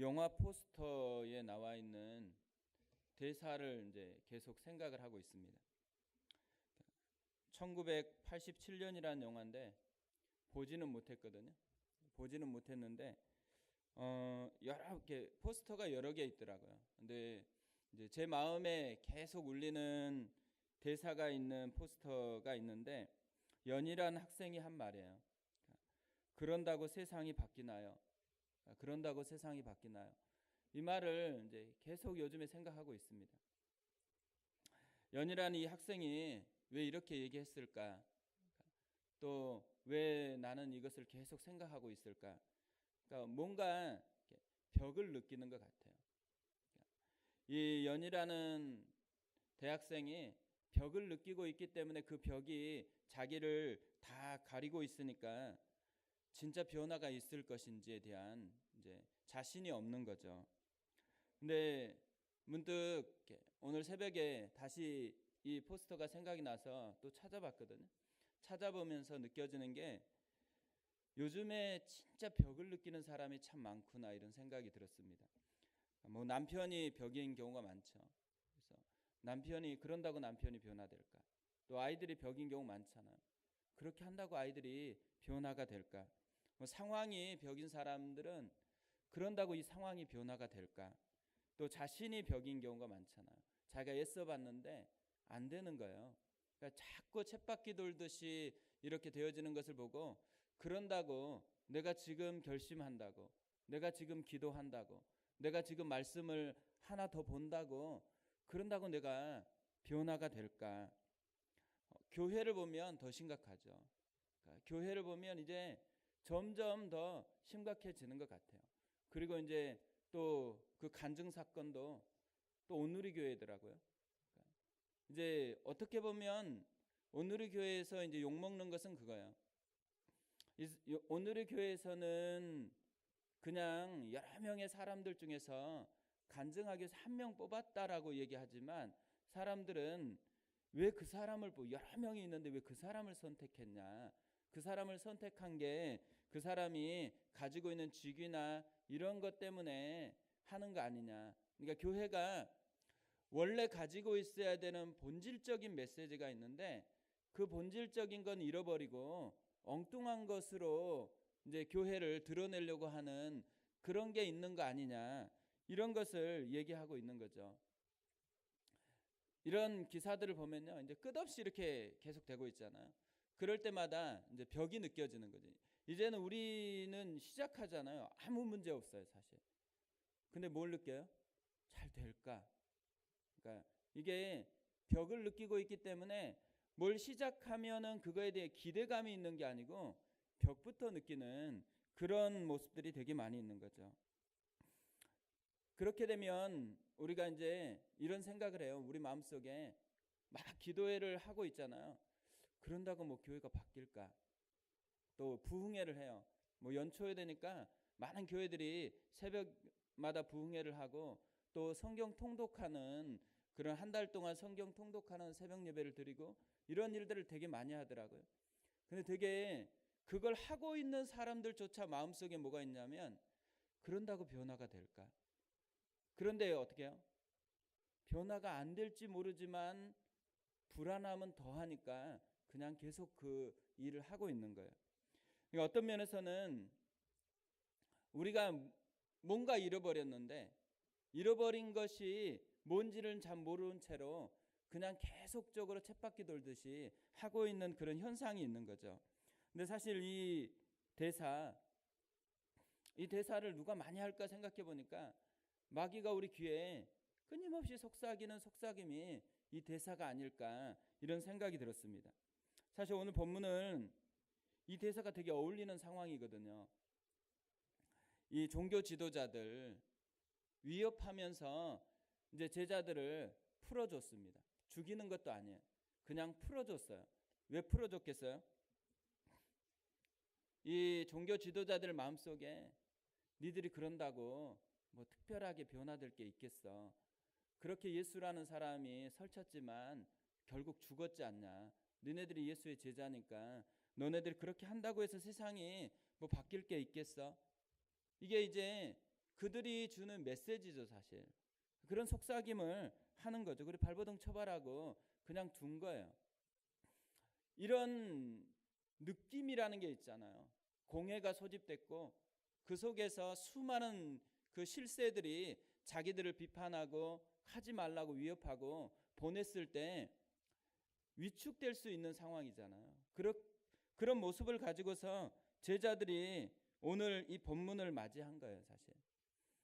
영화 포스터에 나와 있는 대사를 이제 계속 생각을 하고 있습니다. 1987년이라는 영화인데 보지는 못했거든요. 보지는 못했는데 여러 개 포스터가 여러 개 있더라고요. 근데 이제 제 마음에 계속 울리는 대사가 있는 포스터가 있는데 연희라는 학생이 한 말이에요. 그런다고 세상이 바뀌나요? 그런다고 세상이 바뀌나요? 이 말을 이제 계속 요즘에 생각하고 있습니다. 연희라는 이 학생이 왜 이렇게 얘기했을까? 또 왜 나는 이것을 계속 생각하고 있을까? 그러니까 뭔가 벽을 느끼는 것 같아요. 이 연희라는 대학생이 벽을 느끼고 있기 때문에 그 벽이 자기를 다 가리고 있으니까 진짜 변화가 있을 것인지에 대한 이제 자신이 없는 거죠. 근데 문득 오늘 새벽에 다시 이 포스터가 생각이 나서 또 찾아봤거든요. 찾아보면서 느껴지는 게 요즘에 진짜 벽을 느끼는 사람이 참 많구나 이런 생각이 들었습니다. 뭐 남편이 벽인 경우가 많죠. 그래서 남편이 그런다고 남편이 변화될까? 또 아이들이 벽인 경우 많잖아요. 그렇게 한다고 아이들이 변화가 될까? 뭐 상황이 벽인 사람들은 그런다고 이 상황이 변화가 될까? 또 자신이 벽인 경우가 많잖아요. 자기가 애써봤는데 안 되는 거예요. 그러니까 자꾸 쳇바퀴 돌듯이 이렇게 되어지는 것을 보고 그런다고 내가 지금 결심한다고 내가 지금 기도한다고 내가 지금 말씀을 하나 더 본다고 그런다고 내가 변화가 될까? 교회를 보면 더 심각하죠. 그러니까 교회를 보면 이제 점점 더 심각해지는 것 같아요. 그리고 이제 또 그 간증 사건도 또 온누리 교회더라고요. 그러니까 이제 어떻게 보면 온누리 교회에서 이제 욕 먹는 것은 그거예요. 온누리 교회에서는 그냥 여러 명의 사람들 중에서 간증하기 위해서 한 명 뽑았다라고 얘기하지만 사람들은 왜 그 사람을 여러 명이 있는데 왜 그 사람을 선택했냐? 그 사람을 선택한 게 그 사람이 가지고 있는 직위나 이런 것 때문에 하는 거 아니냐? 그러니까 교회가 원래 가지고 있어야 되는 본질적인 메시지가 있는데 그 본질적인 건 잃어버리고 엉뚱한 것으로 이제 교회를 드러내려고 하는 그런 게 있는 거 아니냐? 이런 것을 얘기하고 있는 거죠. 이런 기사들을 보면요, 이제 끝없이 이렇게 계속되고 있잖아요. 그럴 때마다 이제 벽이 느껴지는 거죠. 이제는 우리는 시작하잖아요. 아무 문제 없어요, 사실. 근데 뭘 느껴요? 잘 될까? 그러니까 이게 벽을 느끼고 있기 때문에 뭘 시작하면은 그거에 대해 기대감이 있는 게 아니고 벽부터 느끼는 그런 모습들이 되게 많이 있는 거죠. 그렇게 되면 우리가 이제 이런 생각을 해요. 우리 마음속에 막 기도회를 하고 있잖아요. 그런다고 뭐 교회가 바뀔까? 또 부흥회를 해요. 뭐 연초에 되니까 많은 교회들이 새벽마다 부흥회를 하고 또 성경 통독하는 그런 한 달 동안 성경 통독하는 새벽 예배를 드리고 이런 일들을 되게 많이 하더라고요. 근데 되게 그걸 하고 있는 사람들조차 마음속에 뭐가 있냐면 그런다고 변화가 될까? 그런데 어떻게 해요? 변화가 안 될지 모르지만 불안함은 더하니까 그냥 계속 그 일을 하고 있는 거예요. 그러니까 어떤 면에서는 우리가 뭔가 잃어버렸는데 잃어버린 것이 뭔지를 잘 모르는 채로 그냥 계속적으로 쳇바퀴 돌듯이 하고 있는 그런 현상이 있는 거죠. 근데 사실 이 대사를 누가 많이 할까 생각해 보니까 마귀가 우리 귀에 끊임없이 속삭이는 속삭임이 이 대사가 아닐까 이런 생각이 들었습니다. 사실 오늘 본문은 이 대사가 되게 어울리는 상황이거든요. 이 종교 지도자들 위협하면서 이제 제자들을 풀어줬습니다. 죽이는 것도 아니에요. 그냥 풀어줬어요. 왜 풀어줬겠어요? 이 종교 지도자들 마음속에 니들이 그런다고 뭐 특별하게 변화될 게 있겠어. 그렇게 예수라는 사람이 설쳤지만 결국 죽었지 않냐. 너네들이 예수의 제자니까 너네들이 그렇게 한다고 해서 세상이 뭐 바뀔 게 있겠어? 이게 이제 그들이 주는 메시지죠, 사실. 그런 속삭임을 하는 거죠. 그리고 발버둥 쳐봐라고 그냥 둔 거예요. 이런 느낌이라는 게 있잖아요. 공회가 소집됐고 그 속에서 수많은 그 실세들이 자기들을 비판하고 하지 말라고 위협하고 보냈을 때 위축될 수 있는 상황이잖아요. 그런 모습을 가지고서 제자들이 오늘 이 본문을 맞이한 거예요, 사실.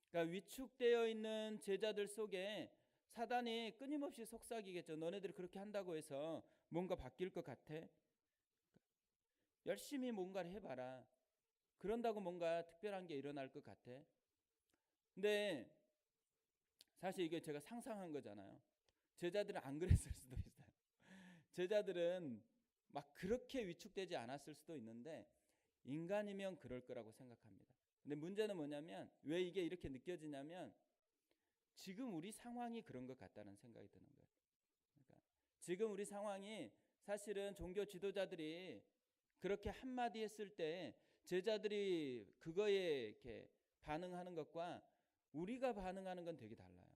그러니까 위축되어 있는 제자들 속에 사단이 끊임없이 속삭이겠죠. 너네들이 그렇게 한다고 해서 뭔가 바뀔 것 같아? 열심히 뭔가를 해봐라. 그런다고 뭔가 특별한 게 일어날 것 같아? 근데 사실 이게 제가 상상한 거잖아요. 제자들은 안 그랬을 수도 있어요. 제자들은 막 그렇게 위축되지 않았을 수도 있는데 인간이면 그럴 거라고 생각합니다. 근데 문제는 뭐냐면 왜 이게 이렇게 느껴지냐면 지금 우리 상황이 그런 것 같다는 생각이 드는 거예요. 그러니까 지금 우리 상황이 사실은 종교 지도자들이 그렇게 한마디 했을 때 제자들이 그거에 이렇게 반응하는 것과 우리가 반응하는 건 되게 달라요.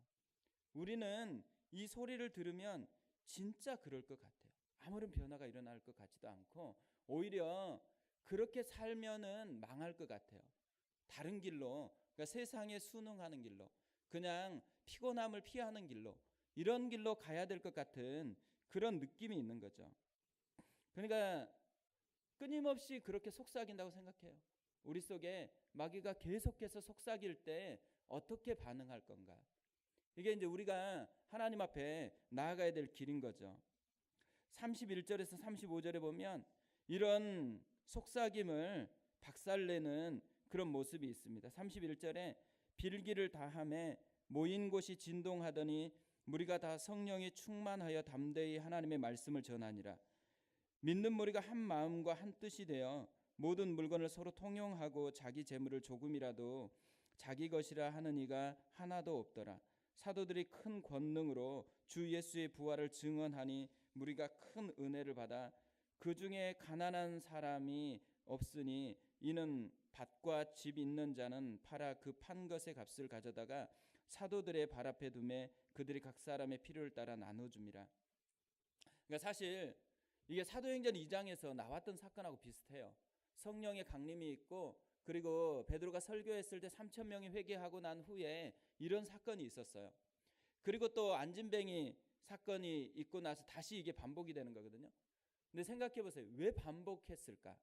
우리는 이 소리를 들으면 진짜 그럴 것 같아요. 아무런 변화가 일어날 것 같지도 않고 오히려 그렇게 살면은 망할 것 같아요. 다른 길로, 그러니까 세상에 순응하는 길로, 그냥 피곤함을 피하는 길로, 이런 길로 가야 될 것 같은 그런 느낌이 있는 거죠. 그러니까 끊임없이 그렇게 속삭인다고 생각해요. 우리 속에 마귀가 계속해서 속삭일 때 어떻게 반응할 건가? 이게 이제 우리가 하나님 앞에 나아가야 될 길인 거죠. 31절에서 35절에 보면 이런 속삭임을 박살내는 그런 모습이 있습니다. 31절에 빌기를 다함에 모인 곳이 진동하더니 무리가 다 성령이 충만하여 담대히 하나님의 말씀을 전하니라. 믿는 무리가 한 마음과 한 뜻이 되어 모든 물건을 서로 통용하고 자기 재물을 조금이라도 자기 것이라 하는 이가 하나도 없더라. 사도들이 큰 권능으로 주 예수의 부활을 증언하니 무리가 큰 은혜를 받아 그 중에 가난한 사람이 없으니 이는 밭과 집 있는 자는 팔아 그 판 것의 값을 가져다가 사도들의 발 앞에 두매 그들이 각 사람의 필요를 따라 나눠줍니다. 그러니까 사실 이게 사도행전 2장에서 나왔던 사건하고 비슷해요. 성령의 강림이 있고 그리고 베드로가 설교했을 때 3천 명이 회개하고 난 후에 이런 사건이 있었어요. 그리고 또 안진뱅이 사건이 있고 나서 다시 이게 반복이 되는 거거든요. 근데 생각해 보세요. 왜 반복했을까?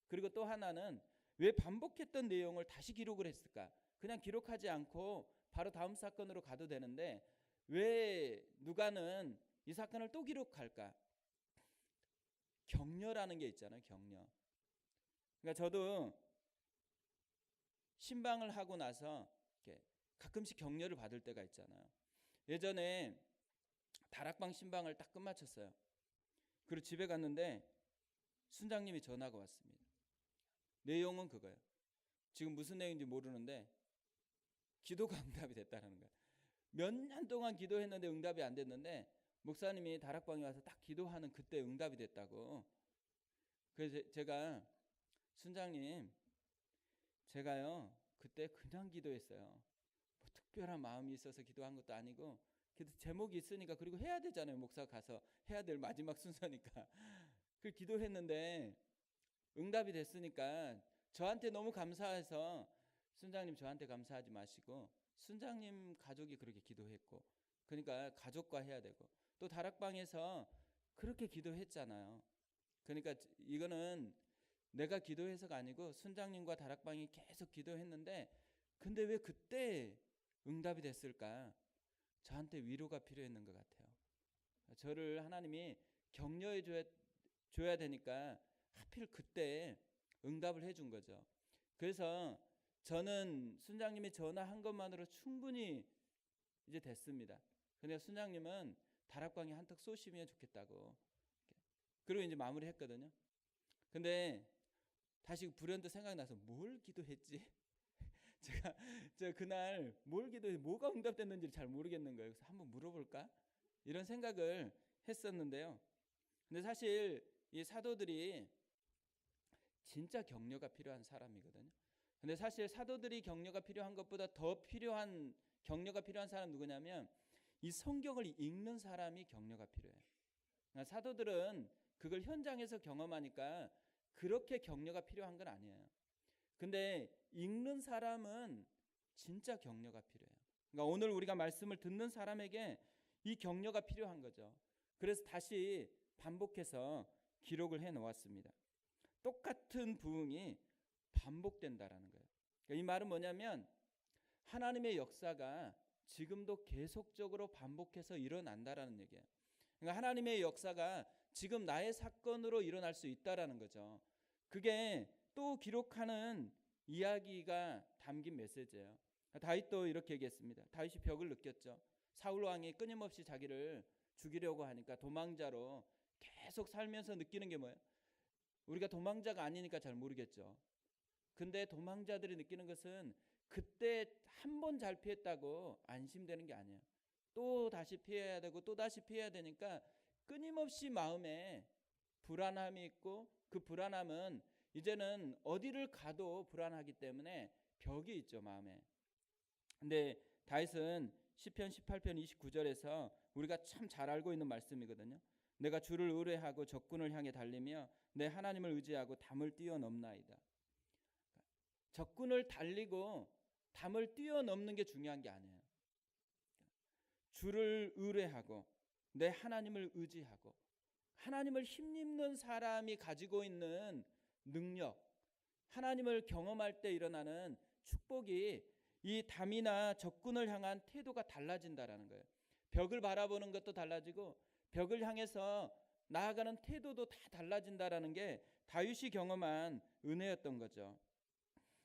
그리고 또 하나는 왜 반복했던 내용을 다시 기록을 했을까? 그냥 기록하지 않고 바로 다음 사건으로 가도 되는데 왜 누가는 이 사건을 또 기록할까? 격려라는 게 있잖아요. 격려. 그러니까 저도 신방을 하고 나서 이렇게 가끔씩 격려를 받을 때가 있잖아요. 예전에 다락방 신방을 딱 끝마쳤어요. 그리고 집에 갔는데 순장님이 전화가 왔습니다. 내용은 그거예요. 지금 무슨 내용인지 모르는데 기도가 응답이 됐다는 거예요. 몇 년 동안 기도했는데 응답이 안 됐는데 목사님이 다락방에 와서 딱 기도하는 그때 응답이 됐다고. 그래서 제가 순장님 제가요 그때 그냥 기도했어요. 뭐 특별한 마음이 있어서 기도한 것도 아니고 그래도 제목이 있으니까 그리고 해야 되잖아요. 목사 가서 해야 될 마지막 순서니까. 그 기도했는데 응답이 됐으니까 저한테 너무 감사해서 순장님 저한테 감사하지 마시고 순장님 가족이 그렇게 기도했고 그러니까 가족과 해야 되고 또 다락방에서 그렇게 기도했잖아요. 그러니까 이거는 내가 기도해서가 아니고 순장님과 다락방이 계속 기도했는데 근데 왜 그때 응답이 됐을까? 저한테 위로가 필요했는 것 같아요. 저를 하나님이 격려해 줘야 되니까 하필 그때 응답을 해준 거죠. 그래서 저는 순장님이 전화한 것만으로 충분히 이제 됐습니다. 근데 순장님은 다락방에 한턱 쏘시면 좋겠다고. 그리고 이제 마무리했거든요. 근데 다시 불현듯 생각나서 뭘 기도했지? 제가 그날 뭘 기도해 뭐가 응답됐는지 잘 모르겠는 거예요. 그래서 한번 물어볼까? 이런 생각을 했었는데요. 근데 사실 이 사도들이 진짜 격려가 필요한 사람이거든요. 근데 사실 사도들이 격려가 필요한 것보다 더 필요한 격려가 필요한 사람 누구냐면 이 성경을 읽는 사람이 격려가 필요해요. 그러니까 사도들은 그걸 현장에서 경험하니까 그렇게 격려가 필요한 건 아니에요. 근데 읽는 사람은 진짜 격려가 필요해요. 그러니까 오늘 우리가 말씀을 듣는 사람에게 이 격려가 필요한 거죠. 그래서 다시 반복해서 기록을 해 놓았습니다. 똑같은 부흥이 반복된다라는 거예요. 그러니까 이 말은 뭐냐면 하나님의 역사가 지금도 계속적으로 반복해서 일어난다라는 얘기예요. 그러니까 하나님의 역사가 지금 나의 사건으로 일어날 수 있다라는 거죠. 그게 또 기록하는 이야기가 담긴 메시지예요. 다윗도 이렇게 얘기했습니다. 다윗이 벽을 느꼈죠. 사울 왕이 끊임없이 자기를 죽이려고 하니까 도망자로 계속 살면서 느끼는 게 뭐예요? 우리가 도망자가 아니니까 잘 모르겠죠. 근데 도망자들이 느끼는 것은 그때 한 번 잘 피했다고 안심되는 게 아니에요. 또 다시 피해야 되고 또 다시 피해야 되니까 끊임없이 마음에 불안함이 있고 그 불안함은 이제는 어디를 가도 불안하기 때문에 벽이 있죠, 마음에. 근데 다윗은 시편 18편 29절에서 우리가 참 잘 알고 있는 말씀이거든요. 내가 주를 의뢰하고 적군을 향해 달리며 내 하나님을 의지하고 담을 뛰어넘나이다. 적군을 달리고 담을 뛰어넘는 게 중요한 게 아니에요. 주를 의뢰하고 내 하나님을 의지하고 하나님을 힘입는 사람이 가지고 있는 능력, 하나님을 경험할 때 일어나는 축복이 이 담이나 적군을 향한 태도가 달라진다라는 거예요. 벽을 바라보는 것도 달라지고 벽을 향해서 나아가는 태도도 다 달라진다라는 게 다윗이 경험한 은혜였던 거죠.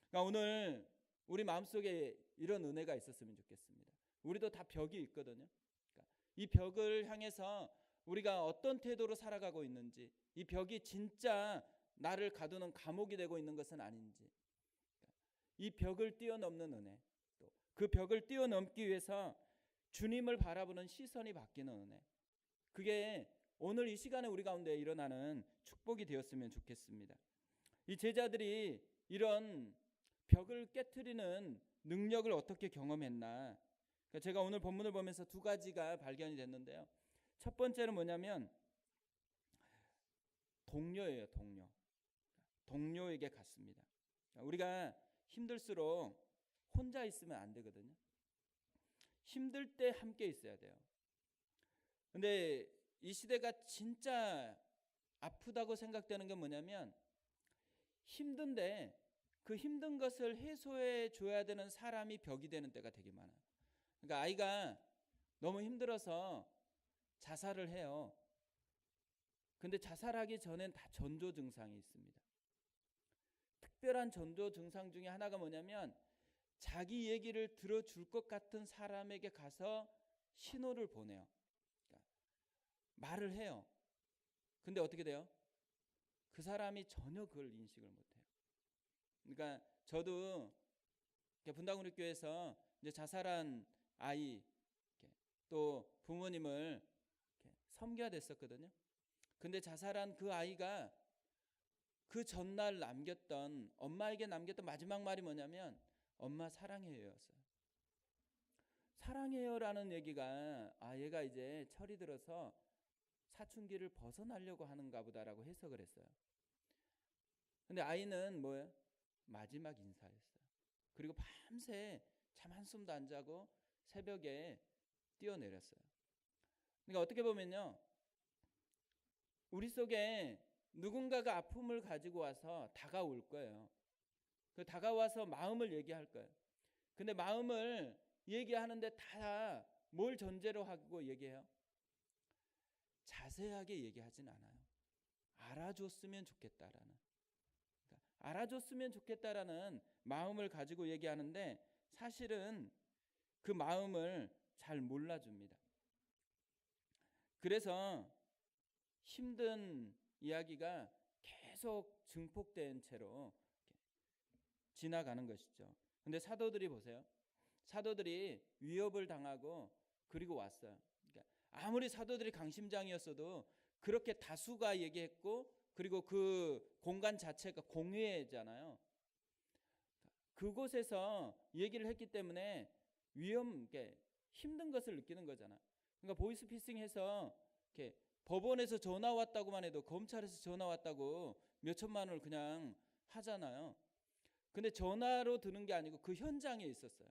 그러니까 오늘 우리 마음속에 이런 은혜가 있었으면 좋겠습니다. 우리도 다 벽이 있거든요. 그러니까 이 벽을 향해서 우리가 어떤 태도로 살아가고 있는지, 이 벽이 진짜 나를 가두는 감옥이 되고 있는 것은 아닌지, 이 벽을 뛰어넘는 은혜, 또 그 벽을 뛰어넘기 위해서 주님을 바라보는 시선이 바뀌는 은혜, 그게 오늘 이 시간에 우리 가운데 일어나는 축복이 되었으면 좋겠습니다. 이 제자들이 이런 벽을 깨트리는 능력을 어떻게 경험했나, 제가 오늘 본문을 보면서 두 가지가 발견이 됐는데요. 첫 번째는 뭐냐면 동료예요. 동료에게 갔습니다. 우리가 힘들수록 혼자 있으면 안 되거든요. 힘들 때 함께 있어야 돼요. 근데 이 시대가 진짜 아프다고 생각되는 게 뭐냐면 힘든데 그 힘든 것을 해소해 줘야 되는 사람이 벽이 되는 때가 되게 많아요. 그러니까 아이가 너무 힘들어서 자살을 해요. 근데 자살하기 전엔 다 전조 증상이 있습니다. 특별한 전조 증상 중에 하나가 뭐냐면 자기 얘기를 들어줄 것 같은 사람에게 가서 신호를 보내요. 그러니까 말을 해요. 근데 어떻게 돼요? 그 사람이 전혀 그걸 인식을 못해요. 그러니까 저도 분당우리교회에서 이제 자살한 아이 또 부모님을 섬겨야 됐었거든요. 근데 자살한 그 아이가 그 전날 엄마에게 남겼던 마지막 말이 뭐냐면 엄마 사랑해요였어요. 사랑해요라는 얘기가 얘가 이제 철이 들어서 사춘기를 벗어나려고 하는가 보다라고 해석을 했어요. 근데 아이는 뭐예요? 마지막 인사였어요. 그리고 밤새 잠 한숨도 안 자고 새벽에 뛰어내렸어요. 그러니까 어떻게 보면요, 우리 속에 누군가가 아픔을 가지고 와서 다가올 거예요. 그 다가와서 마음을 얘기할 거예요. 근데 마음을 얘기하는데 다 뭘 전제로 하고 얘기해요? 자세하게 얘기하진 않아요. 알아줬으면 좋겠다라는, 그러니까 알아줬으면 좋겠다라는 마음을 가지고 얘기하는데 사실은 그 마음을 잘 몰라줍니다. 그래서 힘든 이야기가 계속 증폭된 채로 지나가는 것이죠. 근데 사도들이 보세요. 사도들이 위협을 당하고 그리고 왔어요. 그러니까 아무리 사도들이 강심장이었어도 그렇게 다수가 얘기했고 그리고 그 공간 자체가 공회잖아요. 그곳에서 얘기를 했기 때문에 힘든 것을 느끼는 거잖아. 그러니까 보이스피싱해서 이렇게 법원에서 전화 왔다고만 해도, 검찰에서 전화 왔다고 몇 천만 원을 그냥 하잖아요. 근데 전화로 드는 게 아니고 그 현장에 있었어요.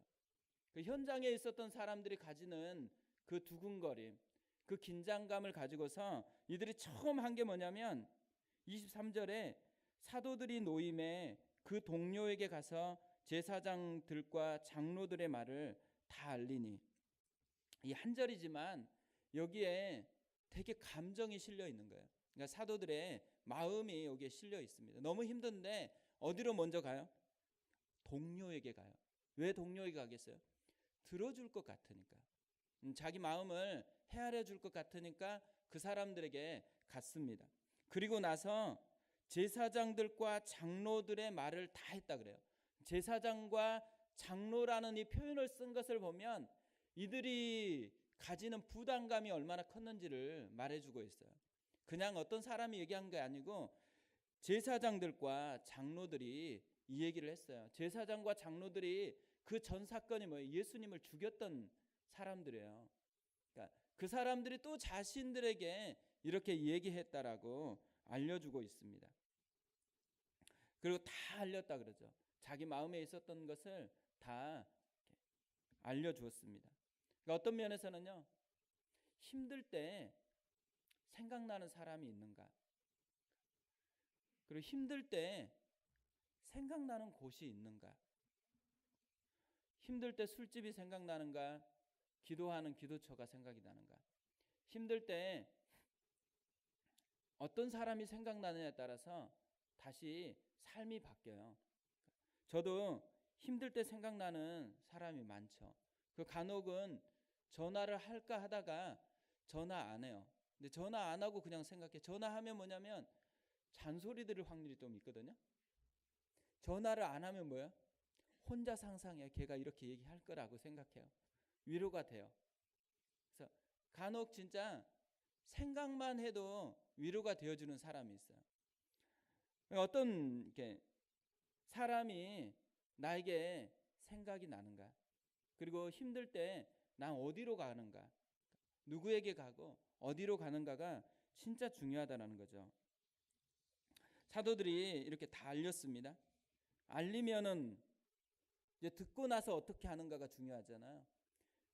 그 현장에 있었던 사람들이 가지는 그 두근거림, 그 긴장감을 가지고서 이들이 처음 한 게 뭐냐면 23절에 사도들이 노임에 그 동료에게 가서 제사장들과 장로들의 말을 다 알리니, 이 한 절이지만 여기에 되게 감정이 실려 있는 거예요. 그러니까 사도들의 마음이 여기에 실려 있습니다. 너무 힘든데 어디로 먼저 가요? 동료에게 가요. 왜 동료에게 가겠어요? 들어줄 것 같으니까. 자기 마음을 헤아려 줄 것 같으니까 그 사람들에게 갔습니다. 그리고 나서 제사장들과 장로들의 말을 다 했다 그래요. 제사장과 장로라는 이 표현을 쓴 것을 보면 이들이 가지는 부담감이 얼마나 컸는지를 말해주고 있어요. 그냥 어떤 사람이 얘기한 게 아니고 제사장들과 장로들이 이 얘기를 했어요. 제사장과 장로들이 그 전 사건이 뭐예요? 예수님을 죽였던 사람들이에요. 그러니까 그 사람들이 또 자신들에게 이렇게 얘기했다라고 알려주고 있습니다. 그리고 다 알렸다 그러죠. 자기 마음에 있었던 것을 다 알려주었습니다. 그러니까 어떤 면에서는요, 힘들 때 생각나는 사람이 있는가, 그리고 힘들 때 생각나는 곳이 있는가, 힘들 때 술집이 생각나는가, 기도하는 기도처가 생각이 나는가, 힘들 때 어떤 사람이 생각나느냐에 따라서 다시 삶이 바뀌어요. 저도 힘들 때 생각나는 사람이 많죠. 그 간혹은 전화를 할까 하다가 전화 안 해요. 근데 전화 안 하고 그냥 생각해. 전화하면 뭐냐면 잔소리 들을 확률이 좀 있거든요. 전화를 안 하면 뭐예요? 혼자 상상해. 걔가 이렇게 얘기할 거라고 생각해요. 위로가 돼요. 그래서 간혹 진짜 생각만 해도 위로가 되어주는 사람이 있어요. 어떤 사람이 나에게 생각이 나는가, 그리고 힘들 때 난 어디로 가는가, 누구에게 가고 어디로 가는가가 진짜 중요하다는 거죠. 사도들이 이렇게 다 알렸습니다. 알리면은 이제 듣고 나서 어떻게 하는가가 중요하잖아요.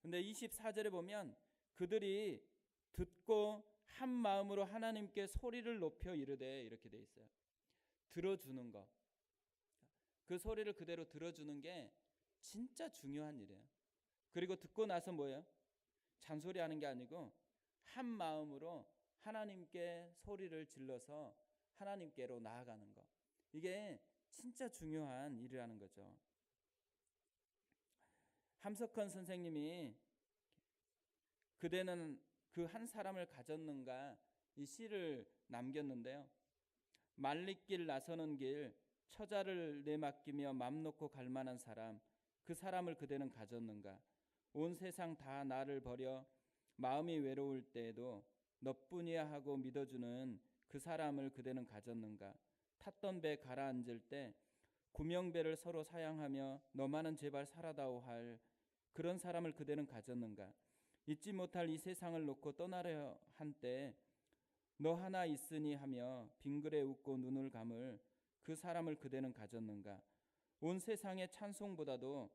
근데 24절에 보면 그들이 듣고 한 마음으로 하나님께 소리를 높여 이르되, 이렇게 돼 있어요. 들어주는 거, 그 소리를 그대로 들어주는 게 진짜 중요한 일이에요. 그리고 듣고 나서 뭐예요? 잔소리하는 게 아니고 한 마음으로 하나님께 소리를 질러서 하나님께로 나아가는 거, 이게 진짜 중요한 일이라는 거죠. 함석헌 선생님이 그대는 그 한 사람을 가졌는가, 이 시를 남겼는데요. 말리길 나서는 길, 처자를 내맡기며 맘 놓고 갈 만한 사람, 그 사람을 그대는 가졌는가. 온 세상 다 나를 버려 마음이 외로울 때에도 너뿐이야 하고 믿어주는 그 사람을 그대는 가졌는가. 탔던 배 가라앉을 때 구명배를 서로 사양하며 너만은 제발 살아다오 할 그런 사람을 그대는 가졌는가. 잊지 못할 이 세상을 놓고 떠나려 한때 너 하나 있으니 하며 빙그레 웃고 눈을 감을 그 사람을 그대는 가졌는가. 온 세상의 찬송보다도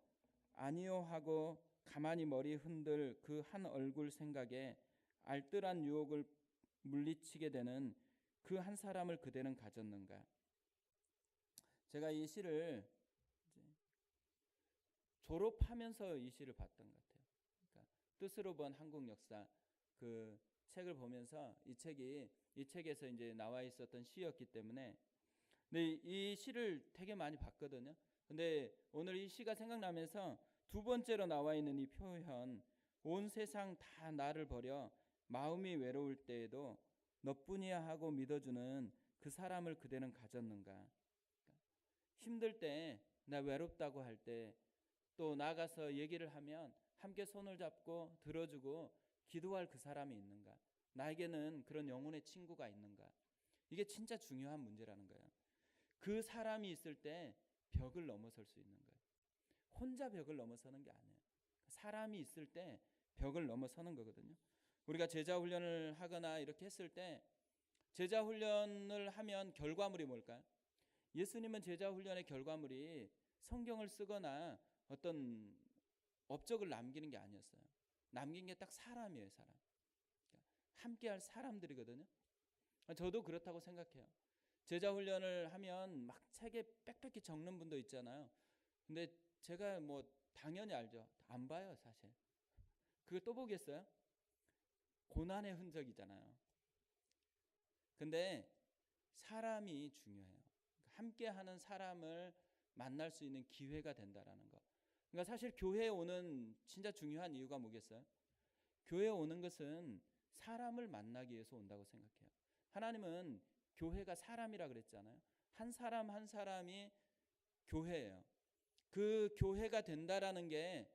아니요 하고 가만히 머리 흔들 그 한 얼굴 생각에 알뜰한 유혹을 물리치게 되는 그 한 사람을 그대는 가졌는가. 제가 이 시를 졸업하면서 이 시를 봤던 것 같아요. 그러니까 뜻으로 본 한국 역사, 그 책을 보면서 이 책에서 이제 나와 있었던 시였기 때문에, 근데 이 시를 되게 많이 봤거든요. 근데 오늘 이 시가 생각나면서 두 번째로 나와 있는 이 표현, 온 세상 다 나를 버려 마음이 외로울 때에도 너뿐이야 하고 믿어주는 그 사람을 그대는 가졌는가. 힘들 때, 나 외롭다고 할 때 또 나가서 얘기를 하면 함께 손을 잡고 들어주고 기도할 그 사람이 있는가. 나에게는 그런 영혼의 친구가 있는가. 이게 진짜 중요한 문제라는 거예요. 그 사람이 있을 때 벽을 넘어설 수 있는 거예요. 혼자 벽을 넘어서는 게 아니에요. 사람이 있을 때 벽을 넘어서는 거거든요. 우리가 제자 훈련을 하거나 이렇게 했을 때 제자 훈련을 하면 결과물이 뭘까요? 예수님은 제자 훈련의 결과물이 성경을 쓰거나 어떤 업적을 남기는 게 아니었어요. 남긴 게 딱 사람이에요, 사람. 그러니까 함께할 사람들이거든요. 저도 그렇다고 생각해요. 제자 훈련을 하면 막 책에 빽빽히 적는 분도 있잖아요. 근데 제가 뭐 당연히 알죠. 안 봐요, 사실. 그거 또 보겠어요? 고난의 흔적이잖아요. 근데 사람이 중요해요. 함께하는 사람을 만날 수 있는 기회가 된다라는 거. 그러니까 사실 교회에 오는 진짜 중요한 이유가 뭐겠어요? 교회에 오는 것은 사람을 만나기 위해서 온다고 생각해요. 하나님은 교회가 사람이라 그랬잖아요. 한 사람 한 사람이 교회예요. 그 교회가 된다라는 게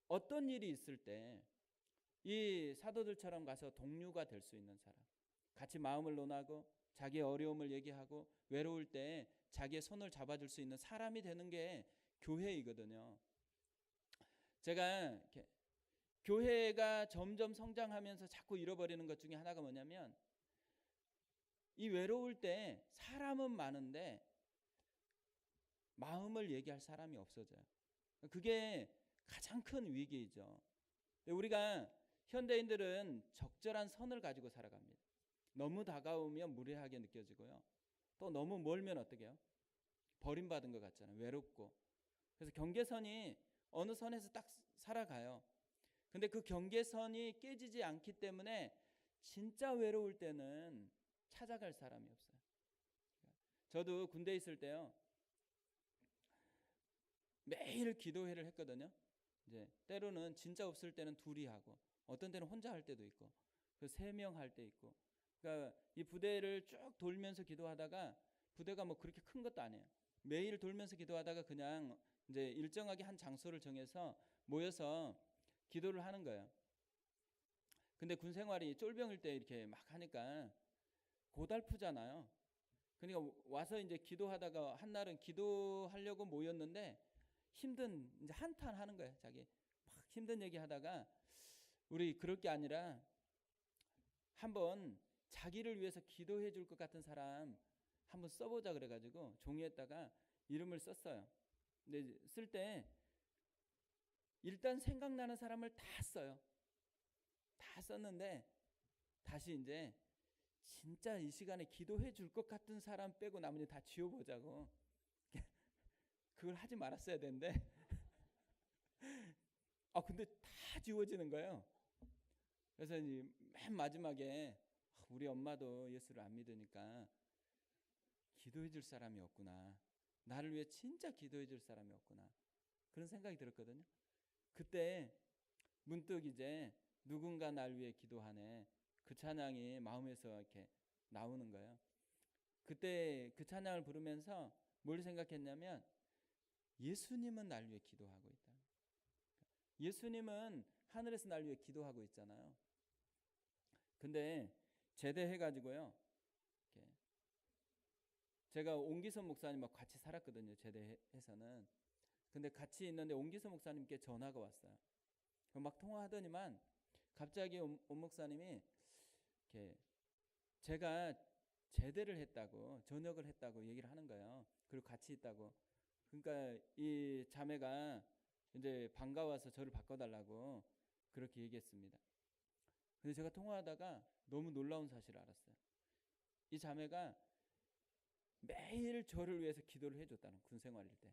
어떤 일이 있을 때 이 사도들처럼 가서 동료가 될 수 있는 사람, 같이 마음을 논하고 자기의 어려움을 얘기하고 외로울 때 자기의 손을 잡아줄 수 있는 사람이 되는 게 교회이거든요. 제가 이렇게 교회가 점점 성장하면서 자꾸 잃어버리는 것 중에 하나가 뭐냐면 이 외로울 때 사람은 많은데 마음을 얘기할 사람이 없어져요. 그게 가장 큰 위기이죠. 우리가 현대인들은 적절한 선을 가지고 살아갑니다. 너무 다가오면 무례하게 느껴지고요. 또 너무 멀면 어떻게 해요? 버림받은 것 같잖아요. 외롭고. 그래서 경계선이 어느 선에서 딱 살아가요. 근데 그 경계선이 깨지지 않기 때문에 진짜 외로울 때는 찾아갈 사람이 없어요. 저도 군대에 있을 때요. 매일 기도회를 했거든요. 이제 때로는 진짜 없을 때는 둘이 하고 어떤 때는 혼자 할 때도 있고 그 3명 할 때 있고 그러니까 이 부대를 쭉 돌면서 기도하다가 부대가 뭐 그렇게 큰 것도 아니에요. 매일 돌면서 기도하다가 그냥 이제 일정하게 한 장소를 정해서 모여서 기도를 하는 거예요. 근데 군 생활이 쫄병일 때 이렇게 막 하니까 고달프잖아요. 그러니까 와서 이제 기도하다가 한 날은 기도하려고 모였는데 힘든 이제 한탄 하는 거예요. 자기 막 힘든 얘기 하다가 우리 그럴 게 아니라 한번 자기를 위해서 기도해 줄 것 같은 사람 한번 써보자 그래가지고 종이에다가 이름을 썼어요. 근데 쓸 때 일단 생각나는 사람을 다 써요. 다 썼는데 다시 이제 진짜 이 시간에 기도해 줄 것 같은 사람 빼고 나머지 다 지워보자고. 그걸 하지 말았어야 되는데 근데 다 지워지는 거예요. 그래서 맨 마지막에 우리 엄마도 예수를 안 믿으니까 기도해 줄 사람이 없구나. 나를 위해 진짜 기도해 줄 사람이 없구나. 그런 생각이 들었거든요. 그때 문득 이제 누군가 날 위해 기도하네. 그 찬양이 마음에서 이렇게 나오는 거예요. 그때 그 찬양을 부르면서 뭘 생각했냐면 예수님은 날 위해 기도하고 있다. 예수님은 하늘에서 날 위해 기도하고 있잖아요. 근데 제대해가지고요. 제가 옹기선 목사님하고 같이 살았거든요. 제대해서는. 근데 같이 있는데 옹기선 목사님께 전화가 왔어요. 막 통화하더니만 갑자기 옹 목사님이 이렇게 제가 제대를 했다고 전역을 했다고 얘기를 하는 거예요. 그리고 같이 있다고. 그러니까 이 자매가 이제 반가워서 저를 바꿔달라고 그렇게 얘기했습니다. 근데 제가 통화하다가 너무 놀라운 사실을 알았어요. 이 자매가 매일 저를 위해서 기도를 해줬다는 군 생활일 때.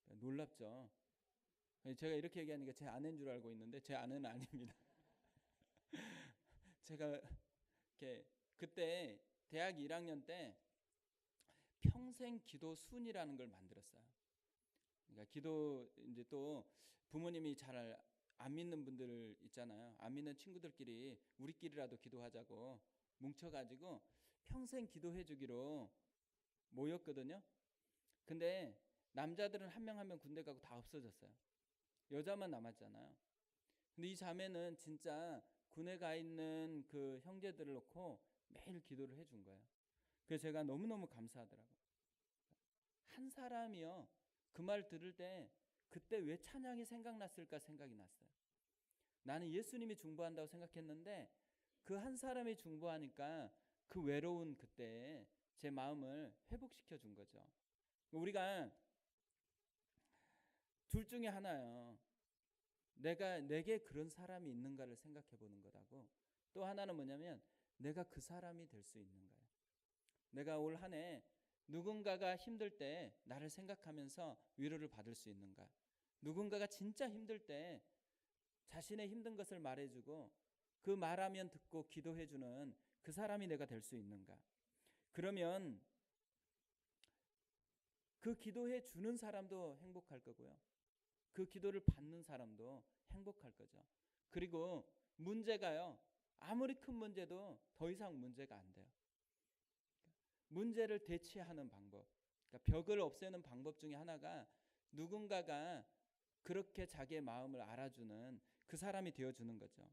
놀랍죠. 제가 이렇게 얘기하니까 제 아내인 줄 알고 있는데 제 아내는 아닙니다. 제가 이렇게 그때 대학 1학년 때 평생 기도 순이라는 걸 만들었어요. 그러니까 기도 이제 또 부모님이 잘 안 믿는 분들 있잖아요. 안 믿는 친구들끼리 우리끼리라도 기도하자고 뭉쳐가지고 평생 기도해 주기로 모였거든요. 근데 남자들은 한 명 한 명 군대 가고 다 없어졌어요. 여자만 남았잖아요. 근데 이 자매는 진짜 군에 가 있는 그 형제들을 놓고 매일 기도를 해준 거예요. 그래서 제가 너무너무 감사하더라고요. 한 사람이요 그 말 들을 때 그때 왜 찬양이 생각났을까 생각이 났어요. 나는 예수님이 중보한다고 생각했는데 그 한 사람이 중보하니까 그 외로운 그때 제 마음을 회복시켜 준 거죠. 우리가 둘 중에 하나요. 내게 그런 사람이 있는가를 생각해 보는 거라고. 또 하나는 뭐냐면 내가 그 사람이 될 수 있는가요. 내가 올 한 해 누군가가 힘들 때 나를 생각하면서 위로를 받을 수 있는가. 누군가가 진짜 힘들 때 자신의 힘든 것을 말해주고 그 말하면 듣고 기도해주는 그 사람이 내가 될 수 있는가. 그러면 그 기도해 주는 사람도 행복할 거고요. 그 기도를 받는 사람도 행복할 거죠. 그리고 문제가요. 아무리 큰 문제도 더 이상 문제가 안 돼요. 문제를 대체하는 방법. 그러니까 벽을 없애는 방법 중에 하나가 누군가가 그렇게 자기의 마음을 알아주는 그 사람이 되어주는 거죠.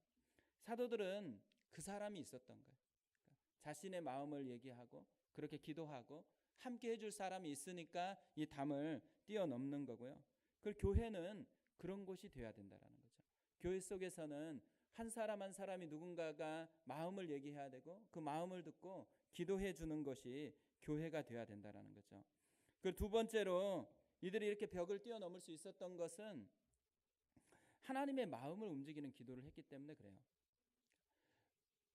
사도들은 그 사람이 있었던 거예요. 그러니까 자신의 마음을 얘기하고 그렇게 기도하고 함께 해줄 사람이 있으니까 이 담을 뛰어넘는 거고요. 그 교회는 그런 곳이 되어야 된다는 거죠. 교회 속에서는 한 사람 한 사람이 누군가가 마음을 얘기해야 되고 그 마음을 듣고 기도해 주는 것이 교회가 되어야 된다는 거죠. 그 두 번째로 이들이 이렇게 벽을 뛰어넘을 수 있었던 것은 하나님의 마음을 움직이는 기도를 했기 때문에 그래요.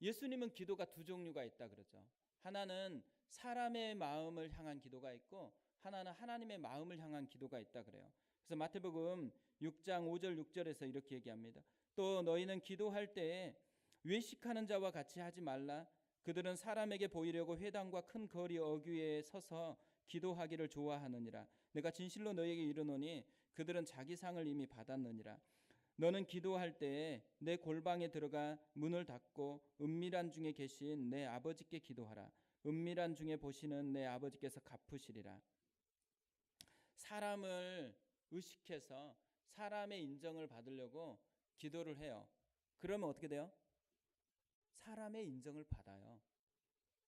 예수님은 기도가 두 종류가 있다 그러죠. 하나는 사람의 마음을 향한 기도가 있고 하나는 하나님의 마음을 향한 기도가 있다 그래요. 그래서 마태복음 6장 5절 6절에서 이렇게 얘기합니다. 또 너희는 기도할 때에 외식하는 자와 같이 하지 말라. 그들은 사람에게 보이려고 회당과 큰 거리 어귀에 서서 기도하기를 좋아하느니라. 내가 진실로 너희에게 이르노니 그들은 자기 상을 이미 받았느니라. 너는 기도할 때에 내 골방에 들어가 문을 닫고 은밀한 중에 계신 내 아버지께 기도하라. 은밀한 중에 보시는 내 아버지께서 갚으시리라. 사람을 의식해서 사람의 인정을 받으려고 기도를 해요. 그러면 어떻게 돼요? 사람의 인정을 받아요.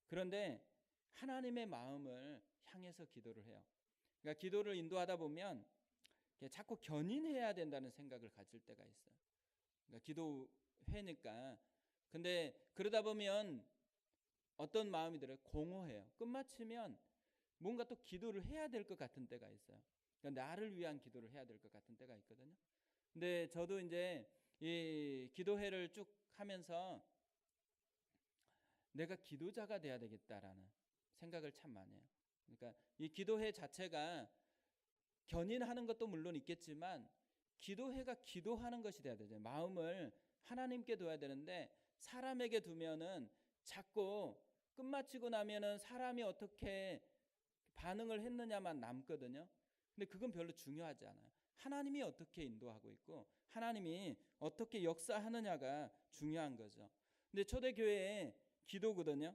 그런데 하나님의 마음을 향해서 기도를 해요. 그러니까 기도를 인도하다 보면 자꾸 견인해야 된다는 생각을 가질 때가 있어요. 그러니까 기도회니까. 근데 그러다 보면 어떤 마음이 들어요? 공허해요. 끝마치면 뭔가 또 기도를 해야 될 것 같은 때가 있어요. 그러니까 나를 위한 기도를 해야 될 것 같은 때가 있거든요. 근데 저도 이제 이 기도회를 쭉 하면서 내가 기도자가 돼야 되겠다라는 생각을 참 많이 해요. 그러니까 이 기도회 자체가 견인하는 것도 물론 있겠지만 기도회가 기도하는 것이 돼야 되죠. 마음을 하나님께 둬야 되는데 사람에게 두면은 자꾸 끝마치고 나면은 사람이 어떻게 반응을 했느냐만 남거든요. 근데 그건 별로 중요하지 않아요. 하나님이 어떻게 인도하고 있고 하나님이 어떻게 역사하느냐가 중요한 거죠. 근데 초대교회의 기도거든요.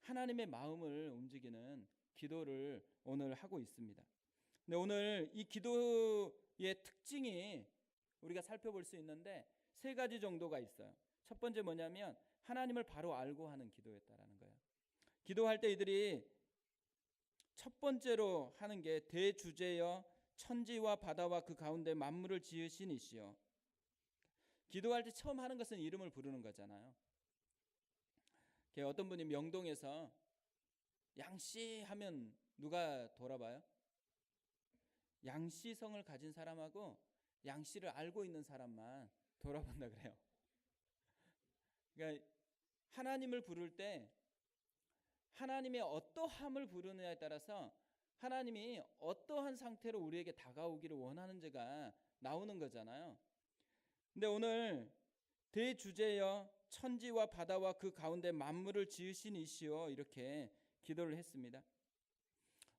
하나님의 마음을 움직이는 기도를 오늘 하고 있습니다. 근데 오늘 이 기도의 특징이 우리가 살펴볼 수 있는데 세 가지 정도가 있어요. 첫 번째 뭐냐면 하나님을 바로 알고 하는 기도였다라는 거예요. 기도할 때 이들이 첫 번째로 하는 게 대주제여 천지와 바다와 그 가운데 만물을 지으신 이시여. 기도할 때 처음 하는 것은 이름을 부르는 거잖아요. 어떤 분이 명동에서 양씨 하면 누가 돌아봐요? 양씨성을 가진 사람하고 양씨를 알고 있는 사람만 돌아본다 그래요. 그러니까 하나님을 부를 때 하나님의 어떠함을 부르느냐에 따라서 하나님이 어떠한 상태로 우리에게 다가오기를 원하는지가 나오는 거잖아요. 근데 오늘 대주제여 천지와 바다와 그 가운데 만물을 지으신 이시여 이렇게 기도를 했습니다.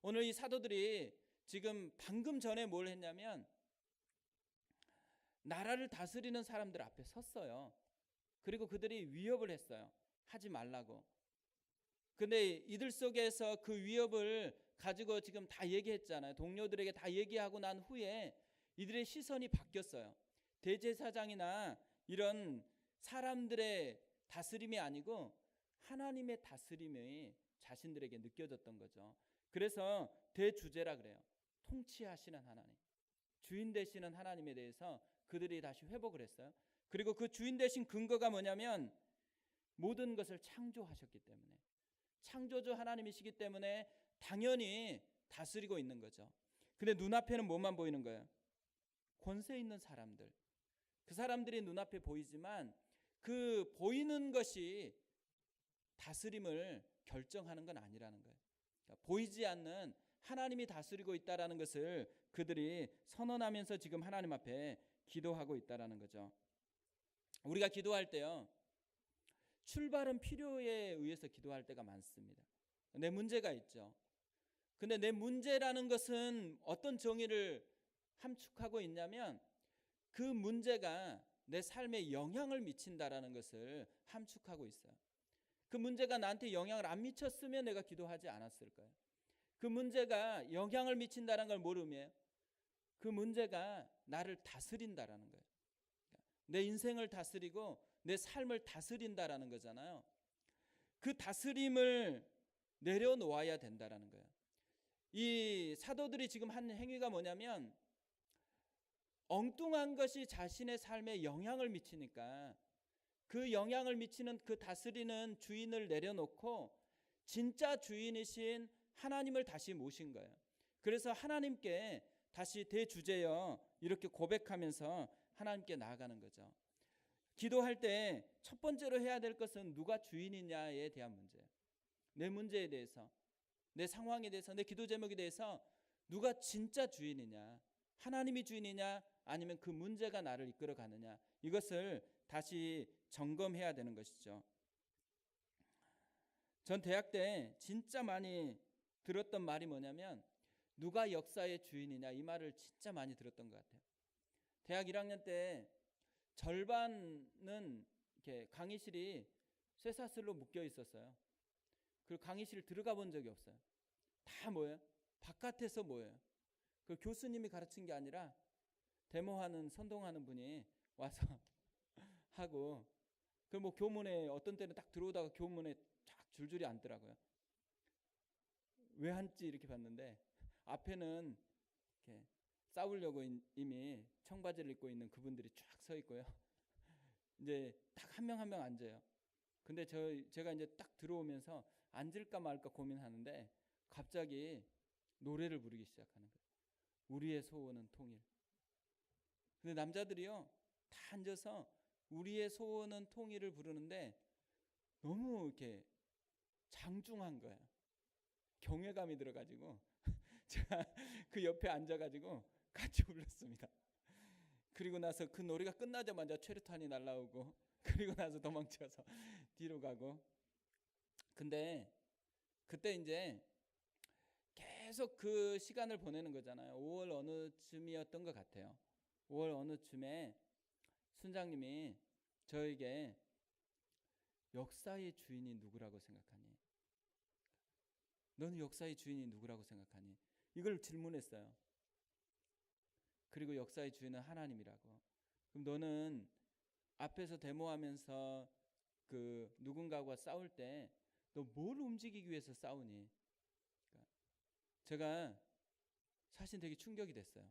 오늘 이 사도들이 지금 방금 전에 뭘 했냐면 나라를 다스리는 사람들 앞에 섰어요. 그리고 그들이 위협을 했어요. 하지 말라고. 근데 이들 속에서 그 위협을 가지고 지금 다 얘기했잖아요. 동료들에게 다 얘기하고 난 후에 이들의 시선이 바뀌었어요. 대제사장이나 이런 사람들의 다스림이 아니고 하나님의 다스림이 자신들에게 느껴졌던 거죠. 그래서 대주제라 그래요. 통치하시는 하나님. 주인 되시는 하나님에 대해서 그들이 다시 회복을 했어요. 그리고 그 주인 되신 근거가 뭐냐면 모든 것을 창조하셨기 때문에, 창조주 하나님이시기 때문에 당연히 다스리고 있는 거죠. 근데 눈앞에는 뭐만 보이는 거예요? 권세 있는 사람들. 그 사람들이 눈앞에 보이지만 그 보이는 것이 다스림을 결정하는 건 아니라는 거예요. 그러니까 보이지 않는 하나님이 다스리고 있다라는 것을 그들이 선언하면서 지금 하나님 앞에 기도하고 있다라는 거죠. 우리가 기도할 때요, 출발은 필요에 의해서 기도할 때가 많습니다. 내 문제가 있죠. 근데 내 문제라는 것은 어떤 정의를 함축하고 있냐면 그 문제가 내 삶에 영향을 미친다라는 것을 함축하고 있어요. 그 문제가 나한테 영향을 안 미쳤으면 내가 기도하지 않았을 거예요. 그 문제가 영향을 미친다는 걸 모르면 그 문제가 나를 다스린다라는 거예요. 내 인생을 다스리고 내 삶을 다스린다라는 거잖아요. 그 다스림을 내려놓아야 된다라는 거예요. 이 사도들이 지금 한 행위가 뭐냐면 엉뚱한 것이 자신의 삶에 영향을 미치니까 그 영향을 미치는 그 다스리는 주인을 내려놓고 진짜 주인이신 하나님을 다시 모신 거예요. 그래서 하나님께 다시 대주제여 이렇게 고백하면서 하나님께 나아가는 거죠. 기도할 때 첫 번째로 해야 될 것은 누가 주인이냐에 대한 문제예요. 내 문제에 대해서, 내 상황에 대해서, 내 기도 제목에 대해서 누가 진짜 주인이냐, 하나님이 주인이냐 아니면 그 문제가 나를 이끌어 가느냐, 이것을 다시 점검해야 되는 것이죠. 전 대학 때 진짜 많이 들었던 말이 뭐냐면 누가 역사의 주인이냐, 이 말을 진짜 많이 들었던 것 같아요. 대학 1학년 때 절반은 이렇게 강의실이 쇠사슬로 묶여 있었어요. 그리고 강의실 들어가 본 적이 없어요. 다 뭐예요? 바깥에서 뭐예요? 그 교수님이 가르친 게 아니라 데모하는, 선동하는 분이 와서 하고, 그 뭐 교문에 어떤 때는 딱 들어오다가 교문에 쫙 줄줄이 앉더라고요. 왜 앉지 이렇게 봤는데 앞에는 이렇게 싸우려고 이미 청바지를 입고 있는 그분들이 쫙 서 있고요. 이제 딱 한 명 한 명 앉아요. 근데 제가 이제 딱 들어오면서 앉을까 말까 고민하는데 갑자기 노래를 부르기 시작하는 거예요. 우리의 소원은 통일. 근데 남자들이요 다 앉아서 우리의 소원은 통일을 부르는데 너무 이렇게 장중한 거예요. 경외감이 들어가지고 제가 그 옆에 앉아가지고 같이 불렀습니다. 그리고 나서 그 노래가 끝나자마자 최루탄이 날라오고, 그리고 나서 도망쳐서 뒤로 가고. 근데 그때 이제 계속 그 시간을 보내는 거잖아요. 5월 어느 쯤이었던 것 같아요. 5월 어느 쯤에 순장님이 저에게 역사의 주인이 누구라고 생각하니? 너는 역사의 주인이 누구라고 생각하니? 이걸 질문했어요. 그리고 역사의 주인은 하나님이라고. 그럼 너는 앞에서 데모하면서 그 누군가와 싸울 때 너 뭘 움직이기 위해서 싸우니? 그러니까 제가 사실 되게 충격이 됐어요.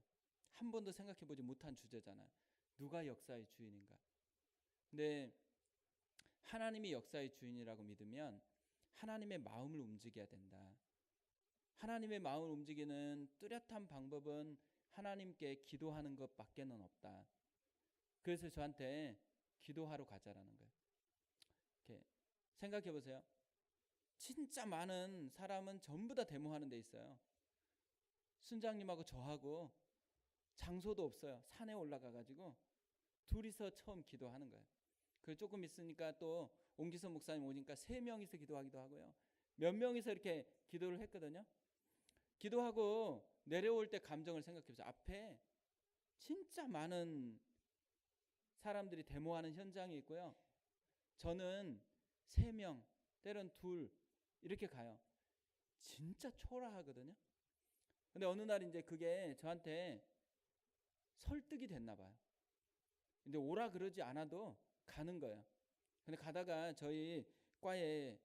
한 번도 생각해보지 못한 주제잖아요. 누가 역사의 주인인가? 근데 하나님이 역사의 주인이라고 믿으면 하나님의 마음을 움직여야 된다. 하나님의 마음을 움직이는 뚜렷한 방법은 하나님께 기도하는 것밖에는 없다. 그래서 저한테 기도하러 가자라는 거예요. 이렇게 생각해 보세요. 진짜 많은 사람은 전부 다 데모하는 데 있어요. 순장님하고 저하고 장소도 없어요. 산에 올라가가지고 둘이서 처음 기도하는 거예요. 그리고 조금 있으니까 또 옹기선 목사님 오니까 3명이서 기도하기도 하고요. 몇 명이서 이렇게 기도를 했거든요. 기도하고 내려올 때 감정을 생각해 보세요. 앞에 진짜 많은 사람들이 데모하는 현장이 있고요. 저는 3명, 때론 2 이렇게 가요. 진짜 초라하거든요. 근데 어느 날 이제 그게 저한테 설득이 됐나 봐요. 근데 오라 그러지 않아도 가는 거예요. 근데 가다가 저희 과에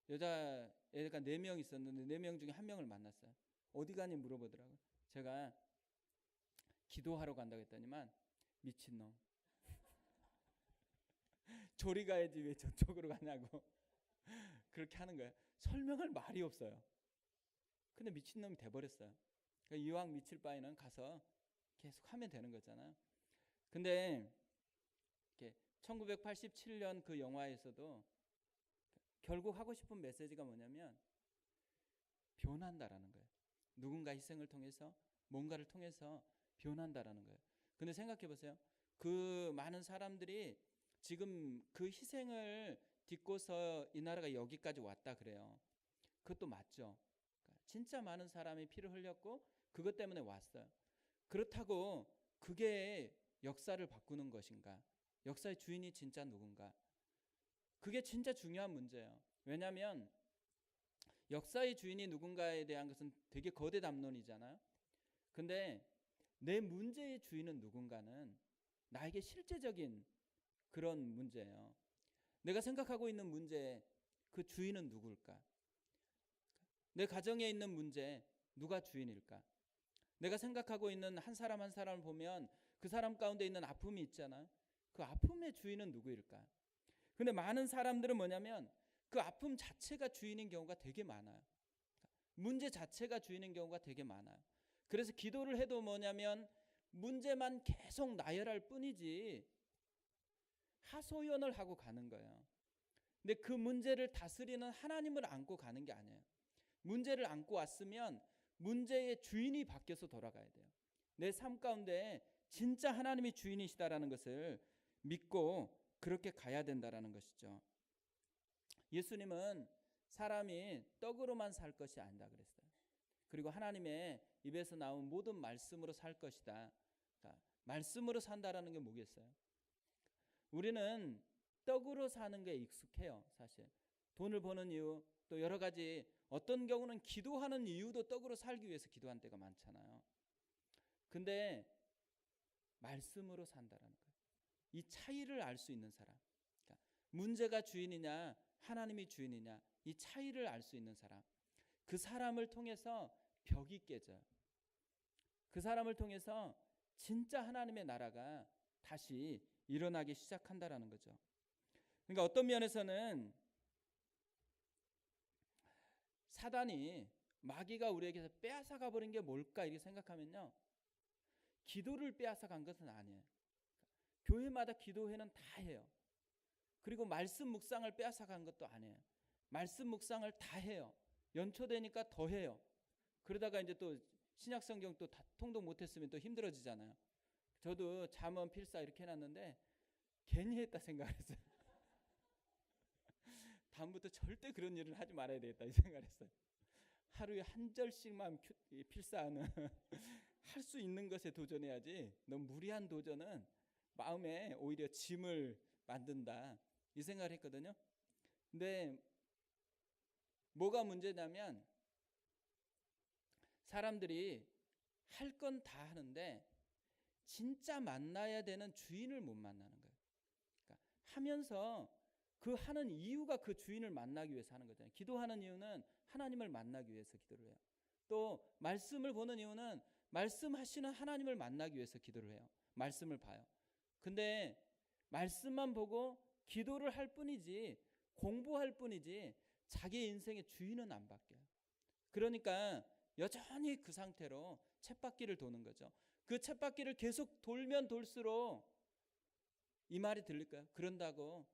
여자애가 4명 있었는데 4명 중에 1명을 만났어요. 어디 가니 물어보더라고요. 제가 기도하러 간다고 했더니만 미친놈. 저리 가야지 왜 저쪽으로 가냐고 그렇게 하는 거예요. 설명할 말이 없어요. 근데 미친놈이 돼버렸어요. 그러니까 이왕 미칠 바에는 가서 계속 하면 되는 거잖아요. 근데 1987년 그 영화에서도 결국 하고 싶은 메시지가 뭐냐면 변한다라는 거예요. 누군가 희생을 통해서 뭔가를 통해서 변한다라는 거예요. 근데 생각해 보세요. 그 많은 사람들이 지금 그 희생을 딛고서 이 나라가 여기까지 왔다 그래요. 그것도 맞죠. 진짜 많은 사람이 피를 흘렸고 그것 때문에 왔어요. 그렇다고 그게 역사를 바꾸는 것인가? 역사의 주인이 진짜 누군가? 그게 진짜 중요한 문제예요. 왜냐하면 역사의 주인이 누군가에 대한 것은 되게 거대 담론이잖아요. 근데 내 문제의 주인은 누군가는 나에게 실제적인 그런 문제예요. 내가 생각하고 있는 문제 그 주인은 누굴까? 내 가정에 있는 문제 누가 주인일까? 내가 생각하고 있는 한 사람 한 사람을 보면 그 사람 가운데 있는 아픔이 있잖아요. 그 아픔의 주인은 누구일까? 근데 많은 사람들은 뭐냐면 그 아픔 자체가 주인인 경우가 되게 많아요. 문제 자체가 주인인 경우가 되게 많아요. 그래서 기도를 해도 뭐냐면 문제만 계속 나열할 뿐이지 하소연을 하고 가는 거예요. 근데 그 문제를 다스리는 하나님을 안고 가는 게 아니에요. 문제를 안고 왔으면 문제의 주인이 바뀌어서 돌아가야 돼요. 내 삶 가운데 진짜 하나님이 주인이시다라는 것을 믿고 그렇게 가야 된다라는 것이죠. 예수님은 사람이 떡으로만 살 것이 아니다 그랬어요. 그리고 하나님의 입에서 나온 모든 말씀으로 살 것이다. 그러니까 말씀으로 산다라는 게 뭐겠어요? 우리는 떡으로 사는 게 익숙해요. 사실 돈을 버는 이유 또 여러 가지 어떤 경우는 기도하는 이유도 떡으로 살기 위해서 기도한 때가 많잖아요. 근데 말씀으로 산다라는 거예요. 이 차이를 알 수 있는 사람, 그러니까 문제가 주인이냐 하나님이 주인이냐 이 차이를 알 수 있는 사람, 그 사람을 통해서 벽이 깨져요. 그 사람을 통해서 진짜 하나님의 나라가 다시 일어나기 시작한다라는 거죠. 그러니까 어떤 면에서는 사단이 마귀가 우리에게서 빼앗아가 버린 게 뭘까 이렇게 생각하면요, 기도를 빼앗아간 것은 아니에요. 교회마다 기도회는 다 해요. 그리고 말씀 묵상을 빼앗아간 것도 아니에요. 말씀 묵상을 다 해요. 연초되니까 더 해요. 그러다가 이제 또 신약 성경 또 다 통독 못했으면 또 힘들어지잖아요. 저도 잠언 필사 이렇게 해놨는데 괜히 했다 생각했어요. 다음부터 절대 그런 일을 하지 말아야 되겠다 이 생각했어요. 하루에 한 절씩만 필사하는 할 수 있는 것에 도전해야지 너무 무리한 도전은 마음에 오히려 짐을 만든다 이 생각을 했거든요. 근데 뭐가 문제냐면 사람들이 할 건 다 하는데 진짜 만나야 되는 주인을 못 만나는 거예요. 그러니까 하면서 그 하는 이유가 그 주인을 만나기 위해서 하는 거잖아요. 기도하는 이유는 하나님을 만나기 위해서 기도를 해요. 또 말씀을 보는 이유는 말씀하시는 하나님을 만나기 위해서 기도를 해요. 말씀을 봐요. 근데 말씀만 보고 기도를 할 뿐이지 공부할 뿐이지 자기 인생의 주인은 안 바뀌어요. 그러니까 여전히 그 상태로 쳇바퀴를 도는 거죠. 그 쳇바퀴를 계속 돌면 돌수록 이 말이 들릴까요? 그런다고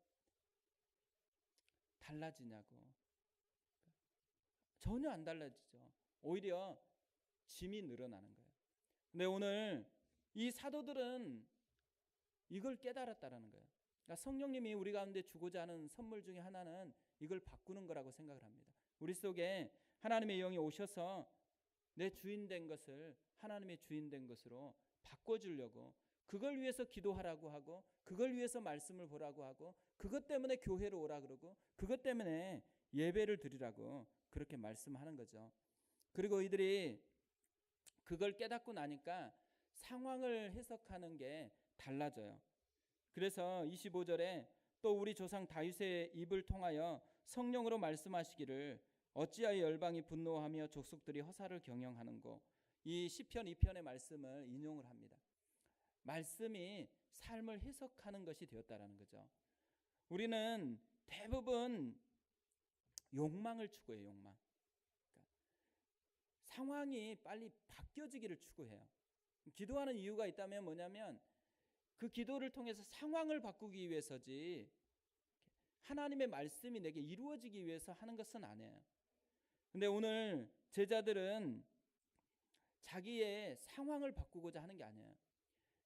달라지냐고. 전혀 안 달라지죠. 오히려 짐이 늘어나는 거예요. 근데 오늘 이 사도들은 이걸 깨달았다라는 거예요. 그러니까 성령님이 우리 가운데 주고자 하는 선물 중에 하나는 이걸 바꾸는 거라고 생각을 합니다. 우리 속에 하나님의 영이 오셔서 내 주인 된 것을 하나님의 주인 된 것으로 바꿔주려고, 그걸 위해서 기도하라고 하고, 그걸 위해서 말씀을 보라고 하고, 그것 때문에 교회로 오라 그러고, 그것 때문에 예배를 드리라고 그렇게 말씀하는 거죠. 그리고 이들이 그걸 깨닫고 나니까 상황을 해석하는 게 달라져요. 그래서 25절에 또 우리 조상 다윗의 입을 통하여 성령으로 말씀하시기를 어찌하여 열방이 분노하며 족속들이 허사를 경영하는고, 이 시편 2편의 말씀을 인용을 합니다. 말씀이 삶을 해석하는 것이 되었다라는 거죠. 우리는 대부분 욕망을 추구해요. 욕망. 그러니까 상황이 빨리 바뀌어지기를 추구해요. 기도하는 이유가 있다면 뭐냐면 그 기도를 통해서 상황을 바꾸기 위해서지 하나님의 말씀이 내게 이루어지기 위해서 하는 것은 아니에요. 근데 오늘 제자들은 자기의 상황을 바꾸고자 하는 게 아니에요.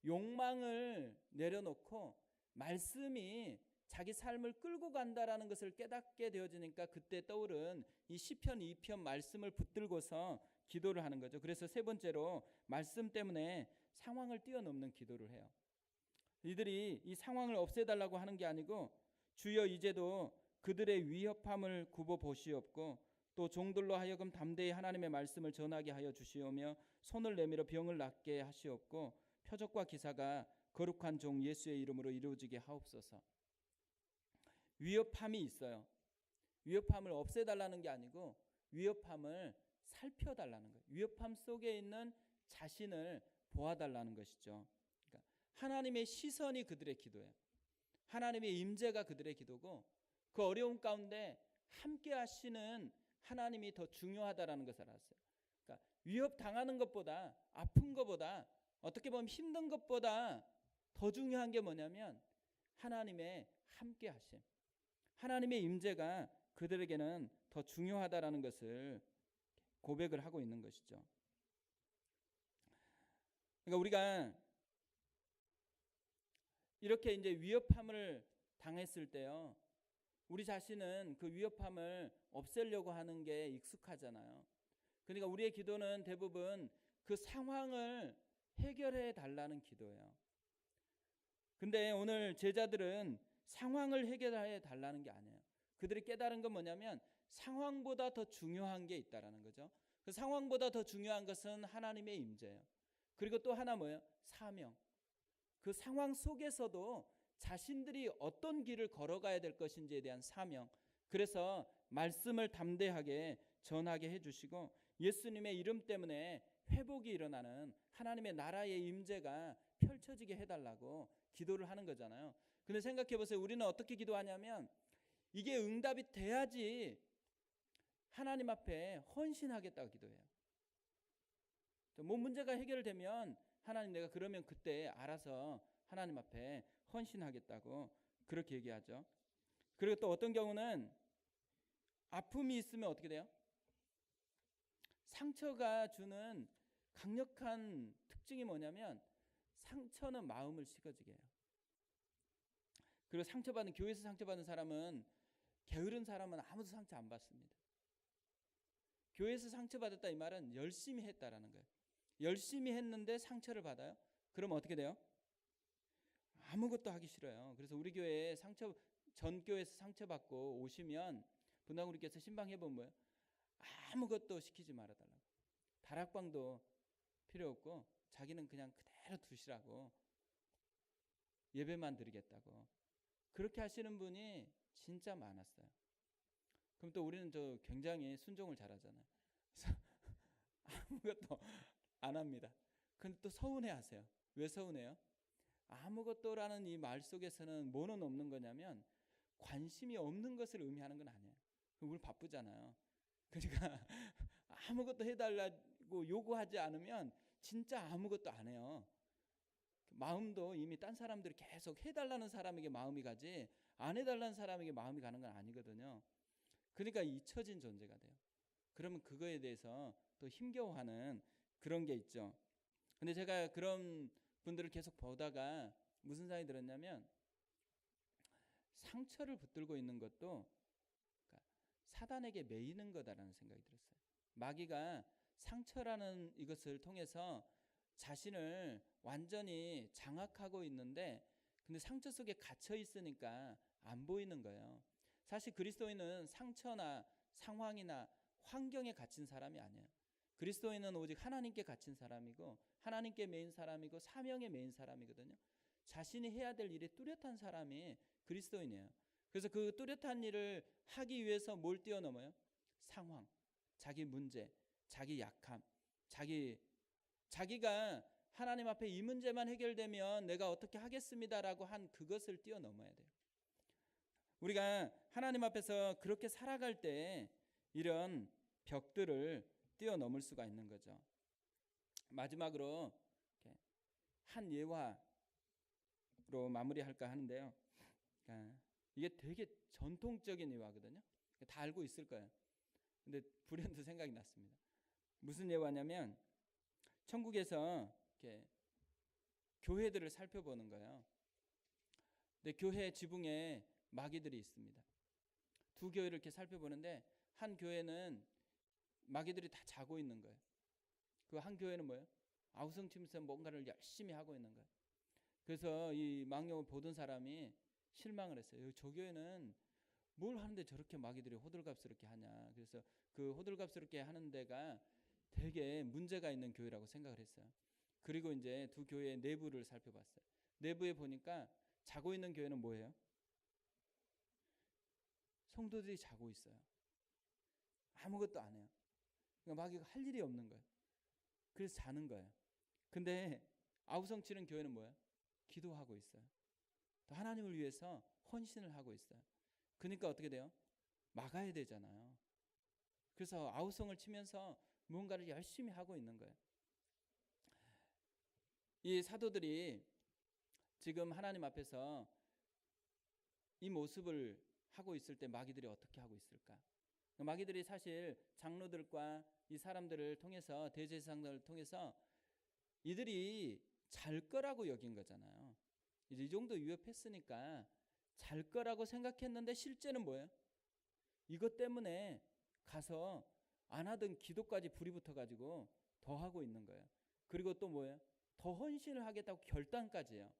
욕망을 내려놓고 말씀이 자기 삶을 끌고 간다라는 것을 깨닫게 되어지니까 그때 떠오른 이 시편 2편 말씀을 붙들고서 기도를 하는 거죠. 그래서 세 번째로 말씀 때문에 상황을 뛰어넘는 기도를 해요. 이들이 이 상황을 없애달라고 하는 게 아니고 주여 이제도 그들의 위협함을 굽어 보시옵고 또 종들로 하여금 담대히 하나님의 말씀을 전하게 하여 주시오며 손을 내밀어 병을 낫게 하시옵고 표적과 기사가 거룩한 종 예수의 이름으로 이루어지게 하옵소서. 위협함이 있어요. 위협함을 없애달라는 게 아니고 위협함을 살펴달라는 거예요. 위협함 속에 있는 자신을 보아달라는 것이죠. 그러니까 하나님의 시선이 그들의 기도예요. 하나님의 임재가 그들의 기도고 그 어려움 가운데 함께 하시는 하나님이 더 중요하다라는 것을 알았어요. 그러니까 위협 당하는 것보다 아픈 것보다 어떻게 보면 힘든 것보다 더 중요한 게 뭐냐면 하나님의 함께 하심. 하나님의 임재가 그들에게는 더 중요하다라는 것을 고백을 하고 있는 것이죠. 그러니까 우리가 이렇게 이제 위협함을 당했을 때요, 우리 자신은 그 위협함을 없애려고 하는 게 익숙하잖아요. 그러니까 우리의 기도는 대부분 그 상황을 해결해 달라는 기도예요. 근데 오늘 제자들은 상황을 해결해 달라는 게 아니에요. 그들이 깨달은 건 뭐냐면 상황보다 더 중요한 게 있다라는 거죠. 그 상황보다 더 중요한 것은 하나님의 임재예요. 그리고 또 하나 뭐예요? 사명. 그 상황 속에서도 자신들이 어떤 길을 걸어가야 될 것인지에 대한 사명. 그래서 말씀을 담대하게 전하게 해주시고 예수님의 이름 때문에 회복이 일어나는 하나님의 나라의 임재가 펼쳐지게 해달라고 기도를 하는 거잖아요. 근데 생각해 보세요. 우리는 어떻게 기도하냐면 이게 응답이 돼야지 하나님 앞에 헌신하겠다고 기도해요. 뭐 문제가 해결되면 하나님 내가 그러면 그때 알아서 하나님 앞에 헌신하겠다고 그렇게 얘기하죠. 그리고 또 어떤 경우는 아픔이 있으면 어떻게 돼요? 상처가 주는 강력한 특징이 뭐냐면 상처는 마음을 식어지게 해요. 그리고 상처받는 교회에서 상처받는 사람은 게으른 사람은 아무도 상처 안 받습니다. 교회에서 상처받았다 이 말은 열심히 했다라는 거예요. 열심히 했는데 상처를 받아요. 그럼 어떻게 돼요? 아무것도 하기 싫어요. 그래서 우리 교회에 전 교회에서 상처받고 오시면 분당우리께서 신방해보면 뭐예요? 아무것도 시키지 말아달라고. 다락방도 필요 없고 자기는 그냥 그대로 두시라고, 예배만 드리겠다고 그렇게 하시는 분이 진짜 많았어요. 그럼 또 우리는 굉장히 순종을 잘하잖아요. 그래서 아무것도 안 합니다. 근데 또 서운해하세요. 왜 서운해요? 아무것도라는 이 말 속에서는 뭐는 없는 거냐면 관심이 없는 것을 의미하는 건 아니에요. 우리 바쁘잖아요. 그러니까 아무것도 해달라고 요구하지 않으면 진짜 아무것도 안 해요. 마음도 이미 딴 사람들이 계속 해달라는 사람에게 마음이 가지 안 해달라는 사람에게 마음이 가는 건 아니거든요. 그러니까 잊혀진 존재가 돼요. 그러면 그거에 대해서 또 힘겨워하는 그런 게 있죠. 근데 제가 그런 분들을 계속 보다가 무슨 생각이 들었냐면 상처를 붙들고 있는 것도 사단에게 매이는 거다라는 생각이 들었어요. 마귀가 상처라는 이것을 통해서 자신을 완전히 장악하고 있는데 근데 상처 속에 갇혀 있으니까 안 보이는 거예요. 사실 그리스도인은 상처나 상황이나 환경에 갇힌 사람이 아니에요. 그리스도인은 오직 하나님께 갇힌 사람이고 하나님께 매인 사람이고 사명에 매인 사람이거든요. 자신이 해야 될 일에 뚜렷한 사람이 그리스도인이에요. 그래서 그 뚜렷한 일을 하기 위해서 뭘 뛰어넘어요? 상황, 자기 문제, 자기 약함, 자기가 하나님 앞에 이 문제만 해결되면 내가 어떻게 하겠습니다라고 한 그것을 뛰어넘어야 돼요. 우리가 하나님 앞에서 그렇게 살아갈 때 이런 벽들을 뛰어넘을 수가 있는 거죠. 마지막으로 한 예화로 마무리할까 하는데요. 이게 되게 전통적인 예화거든요. 다 알고 있을 거예요. 근데 불현듯 생각이 났습니다. 무슨 예화냐면 천국에서 이렇게 교회들을 살펴보는 거예요. 근데 교회 지붕에 마귀들이 있습니다. 두 교회를 이렇게 살펴보는데 한 교회는 마귀들이 다 자고 있는 거예요. 그 한 교회는 뭐예요? 아우성치면서 뭔가를 열심히 하고 있는 거예요. 그래서 이 망령을 보던 사람이 실망을 했어요. 저 교회는 뭘 하는데 저렇게 마귀들이 호들갑스럽게 하냐. 그래서 그 호들갑스럽게 하는 데가 되게 문제가 있는 교회라고 생각을 했어요. 그리고 이제 두 교회의 내부를 살펴봤어요. 내부에 보니까 자고 있는 교회는 뭐예요? 성도들이 자고 있어요. 아무것도 안 해요. 그러니까 마귀가 할 일이 없는 거예요. 그래서 자는 거예요. 근데 아우성치는 교회는 뭐예요? 기도하고 있어요. 또 하나님을 위해서 헌신을 하고 있어요. 그러니까 어떻게 돼요? 막아야 되잖아요. 그래서 아우성을 치면서 무언가를 열심히 하고 있는 거예요. 이 사도들이 지금 하나님 앞에서 이 모습을 하고 있을 때 마귀들이 어떻게 하고 있을까? 마귀들이 사실 장로들과 이 사람들을 통해서 대제사장들을 통해서 이들이 잘 거라고 여긴 거잖아요. 이제 이 정도 위협했으니까 잘 거라고 생각했는데 실제는 뭐예요? 이것 때문에 가서 안 하던 기도까지 불이 붙어가지고 더 하고 있는 거예요. 그리고 또 뭐예요? 더 헌신을 하겠다고 결단까지 해요.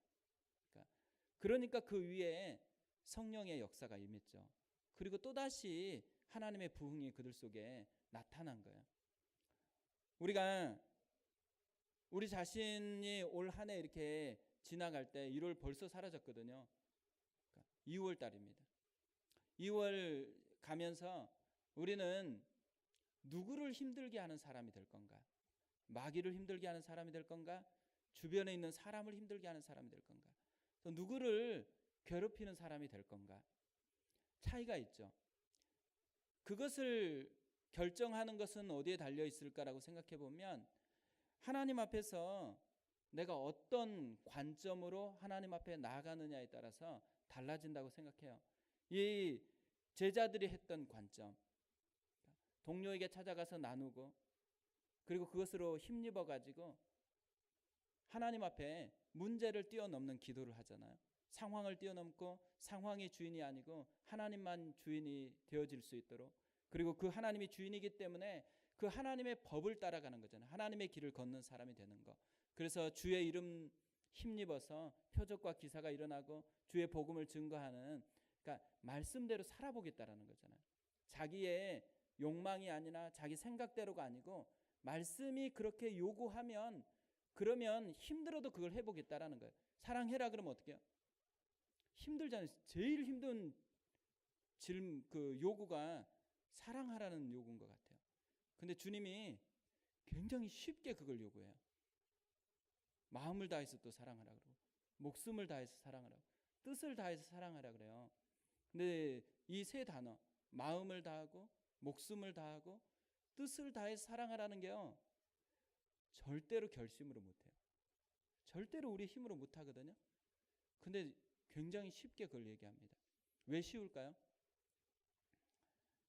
그러니까 그 위에 성령의 역사가 임했죠. 그리고 또다시 하나님의 부흥이 그들 속에 나타난 거예요. 우리가 우리 자신이 올 한 해 이렇게 지나갈 때 1월 벌써 사라졌거든요. 2월 달입니다. 2월 가면서 우리는 누구를 힘들게 하는 사람이 될 건가? 마귀를 힘들게 하는 사람이 될 건가? 주변에 있는 사람을 힘들게 하는 사람이 될 건가? 또 누구를 괴롭히는 사람이 될 건가? 차이가 있죠. 그것을 결정하는 것은 어디에 달려 있을까라고 생각해 보면 하나님 앞에서 내가 어떤 관점으로 하나님 앞에 나아가느냐에 따라서 달라진다고 생각해요. 이 제자들이 했던 관점, 동료에게 찾아가서 나누고 그리고 그것으로 힘입어 가지고 하나님 앞에 문제를 뛰어넘는 기도를 하잖아요. 상황을 뛰어넘고 상황이 주인이 아니고 하나님만 주인이 되어질 수 있도록, 그리고 그 하나님이 주인이기 때문에 그 하나님의 법을 따라가는 거잖아요. 하나님의 길을 걷는 사람이 되는 거. 그래서 주의 이름 힘입어서 표적과 기사가 일어나고 주의 복음을 증거하는, 그러니까 말씀대로 살아보겠다라는 거잖아요. 자기의 욕망이 아니라 자기 생각대로가 아니고 말씀이 그렇게 요구하면 그러면 힘들어도 그걸 해보겠다라는 거예요. 사랑해라 그러면 어떻게 해요? 힘들잖아요. 제일 힘든 그 요구가 사랑하라는 요구인 것 같아요. 근데 주님이 굉장히 쉽게 그걸 요구해요. 마음을 다해서 또 사랑하라 그러고 목숨을 다해서 사랑하라, 뜻을 다해서 사랑하라 그래요. 근데 이 세 단어, 마음을 다하고 목숨을 다하고 뜻을 다해서 사랑하라는 게요, 절대로 결심으로 못해요. 절대로 우리 힘으로 못하거든요. 근데 굉장히 쉽게 그걸 얘기합니다. 왜 쉬울까요?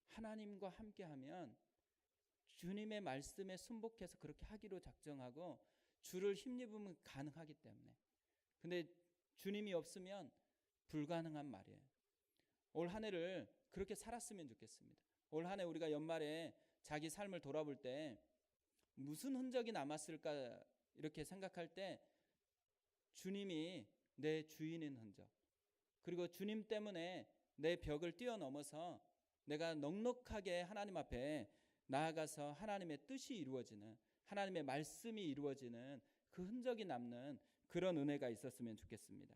하나님과 함께하면 주님의 말씀에 순복해서 그렇게 하기로 작정하고 주를 힘입으면 가능하기 때문에. 근데 주님이 없으면 불가능한 말이에요. 올 한 해를 그렇게 살았으면 좋겠습니다. 올 한 해 우리가 연말에 자기 삶을 돌아볼 때 무슨 흔적이 남았을까 이렇게 생각할 때 주님이 내 주인인 흔적, 그리고 주님 때문에 내 벽을 뛰어넘어서 내가 넉넉하게 하나님 앞에 나아가서 하나님의 뜻이 이루어지는, 하나님의 말씀이 이루어지는 그 흔적이 남는 그런 은혜가 있었으면 좋겠습니다.